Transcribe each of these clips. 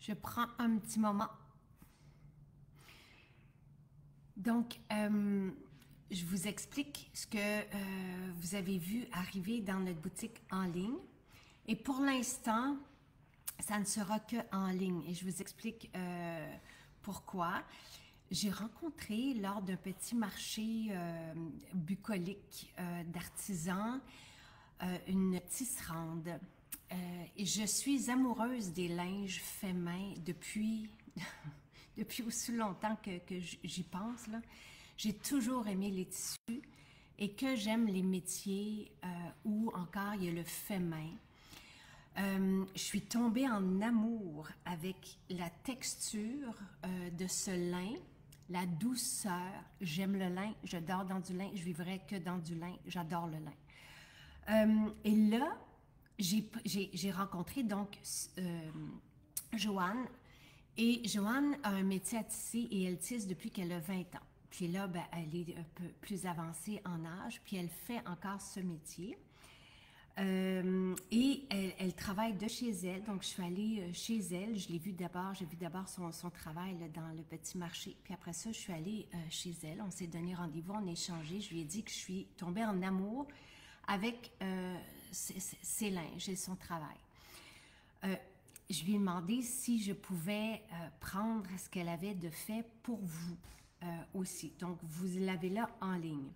Je prends un petit moment. Donc, je vous explique ce que vous avez vu arriver dans notre boutique en ligne. Et pour l'instant, ça ne sera que en ligne. Et je vous explique pourquoi. J'ai rencontré lors d'un petit marché bucolique d'artisans une tisserande. Et je suis amoureuse des linges faits main depuis, depuis aussi longtemps que j'y pense. J'ai toujours aimé les tissus et que j'aime les métiers où encore il y a le fait main. Je suis tombée en amour avec la texture de ce lin, la douceur. J'aime le lin, je dors dans du lin, je vivrai que dans du lin, j'adore le lin. Et là, j'ai rencontré donc Joanne. Et Joanne a un métier à tisser et elle tisse depuis qu'elle a 20 ans. Puis là, ben, elle est un peu plus avancée en âge, puis elle fait encore ce métier. Et elle travaille de chez elle, donc je suis allée chez elle, je l'ai vu d'abord, j'ai vu d'abord son travail là, dans le petit marché, puis après ça, je suis allée chez elle, on s'est donné rendez-vous, on a échangé, je lui ai dit que je suis tombée en amour avec ses linges et son travail. Je lui ai demandé si je pouvais prendre ce qu'elle avait de fait pour vous aussi, donc vous l'avez là en ligne.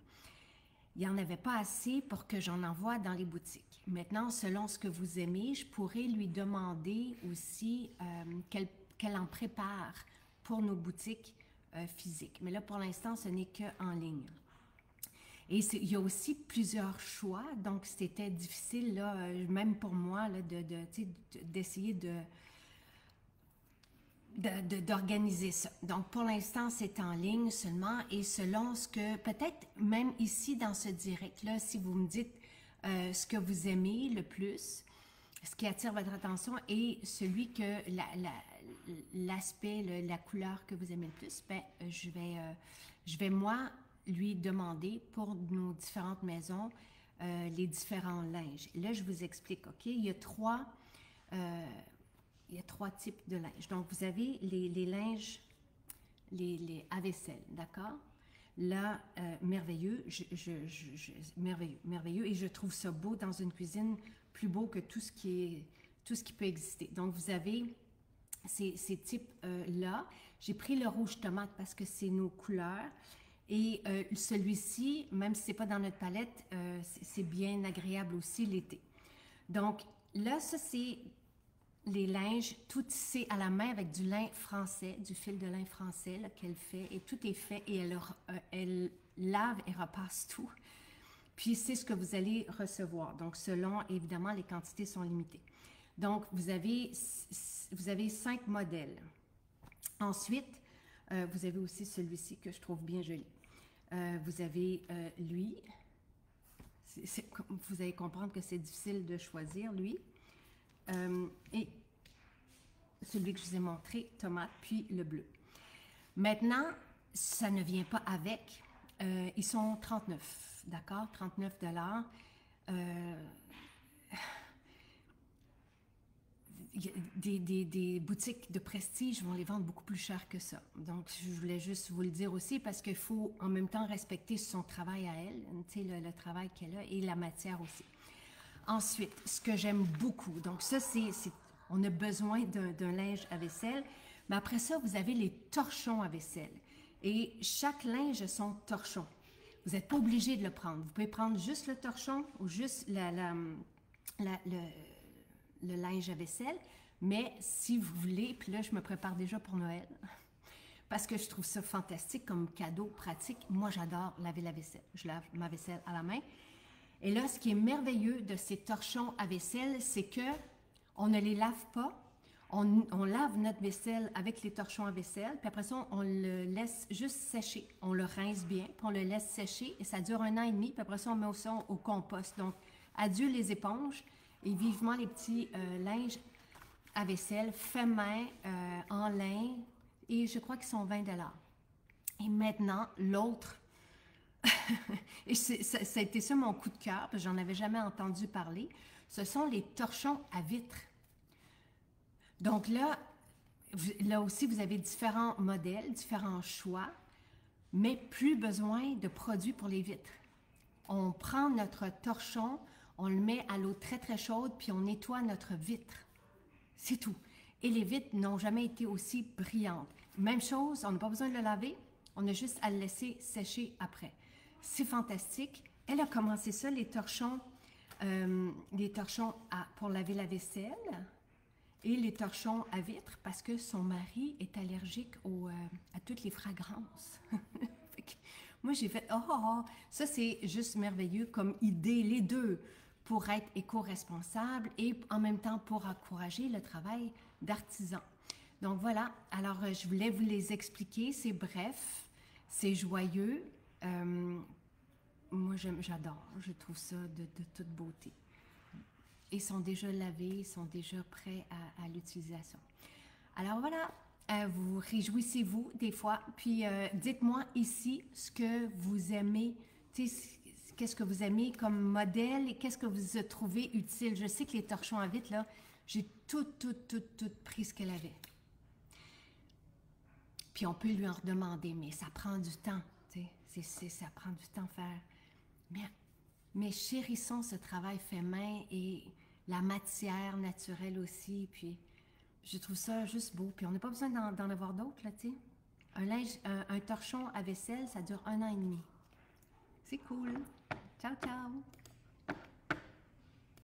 Il n'y en avait pas assez pour que j'en envoie dans les boutiques. Maintenant, selon ce que vous aimez, je pourrais lui demander aussi qu'elle en prépare pour nos boutiques physiques. Mais là, pour l'instant, ce n'est qu'en ligne. Et il y a aussi plusieurs choix, donc c'était difficile, là, même pour moi, d'essayer d'organiser ça. Donc, pour l'instant, c'est en ligne seulement et selon ce que, peut-être même ici dans ce direct-là, si vous me dites ce que vous aimez le plus, ce qui attire votre attention et celui que l'aspect, la couleur que vous aimez le plus, ben, je vais moi lui demander pour nos différentes maisons les différents linges. Là, je vous explique, OK? Il y a trois types de linge. Donc, vous avez les linges, les à vaisselle, d'accord? Là, merveilleux, merveilleux, et je trouve ça beau dans une cuisine, plus beau que tout ce qui peut exister. Donc, vous avez ces types-là. J'ai pris le rouge tomate parce que c'est nos couleurs. Et celui-ci, même si ce n'est pas dans notre palette, c'est bien agréable aussi l'été. Donc, là, ça, c'est les linges tout tissés à la main avec du lin français, du fil de lin français qu'elle fait, et tout est fait et elle lave et repasse tout. Puis c'est ce que vous allez recevoir. Donc selon, évidemment, les quantités sont limitées. Donc vous avez 5 modèles. Ensuite, vous avez aussi celui-ci que je trouve bien joli. Vous avez lui. Vous allez comprendre que c'est difficile de choisir lui. Et celui que je vous ai montré, tomate, puis le bleu. Maintenant, ça ne vient pas avec. Ils sont 39, d'accord? 39 des boutiques de prestige vont les vendre beaucoup plus cher que ça. Donc, je voulais juste vous le dire aussi parce qu'il faut en même temps respecter son travail à elle, tu sais, le travail qu'elle a et la matière aussi. Ensuite, ce que j'aime beaucoup, donc ça, on a besoin d'un linge à vaisselle, mais après ça, vous avez les torchons à vaisselle. Et chaque linge a son torchon. Vous n'êtes pas obligé de le prendre. Vous pouvez prendre juste le torchon ou juste le linge à vaisselle, mais si vous voulez, puis là, je me prépare déjà pour Noël, parce que je trouve ça fantastique comme cadeau pratique. Moi, j'adore laver la vaisselle. Je lave ma vaisselle à la main. Et là, ce qui est merveilleux de ces torchons à vaisselle, c'est que on ne les lave pas. On lave notre vaisselle avec les torchons à vaisselle, puis après ça, on le laisse juste sécher. On le rince bien, puis on le laisse sécher, et ça dure 1 an et demi, puis après ça, on met ça au compost. Donc, adieu les éponges, et vivement les petits linges à vaisselle, fait main, en lin, et je crois qu'ils sont 20 $. Et maintenant, l'autre, et ça a été ça mon coup de cœur, parce que j'en avais jamais entendu parler, ce sont les torchons à vitre. Donc là, Là aussi, vous avez différents modèles, différents choix, mais plus besoin de produits pour les vitres. On prend notre torchon, on le met à l'eau très très chaude, puis on nettoie notre vitre. C'est tout. Et les vitres n'ont jamais été aussi brillantes. Même chose, on n'a pas besoin de le laver, on a juste à le laisser sécher après. C'est fantastique. Elle a commencé ça, les torchons pour laver la vaisselle et les torchons à vitre parce que son mari est allergique à toutes les fragrances. Moi, j'ai fait, ça c'est juste merveilleux comme idée, les deux, pour être éco-responsable et en même temps pour encourager le travail d'artisan. Donc voilà, alors je voulais vous les expliquer, c'est bref, c'est joyeux. Moi, j'adore, je trouve ça de toute beauté. Ils sont déjà lavés, ils sont déjà prêts à l'utilisation. Alors voilà, vous réjouissez-vous des fois, puis dites-moi ici ce que vous aimez, qu'est-ce que vous aimez comme modèle et qu'est-ce que vous avez trouvé utile. Je sais que les torchons à vitre, là, j'ai tout pris ce qu'elle avait. Puis on peut lui en redemander, mais ça prend du temps, ça prend du temps à faire. Mais chérissons ce travail fait main et la matière naturelle aussi, puis je trouve ça juste beau. Puis on n'a pas besoin d'en avoir d'autres, là, tu sais. Un torchon à vaisselle, ça dure 1 an et demi. C'est cool. Ciao, ciao!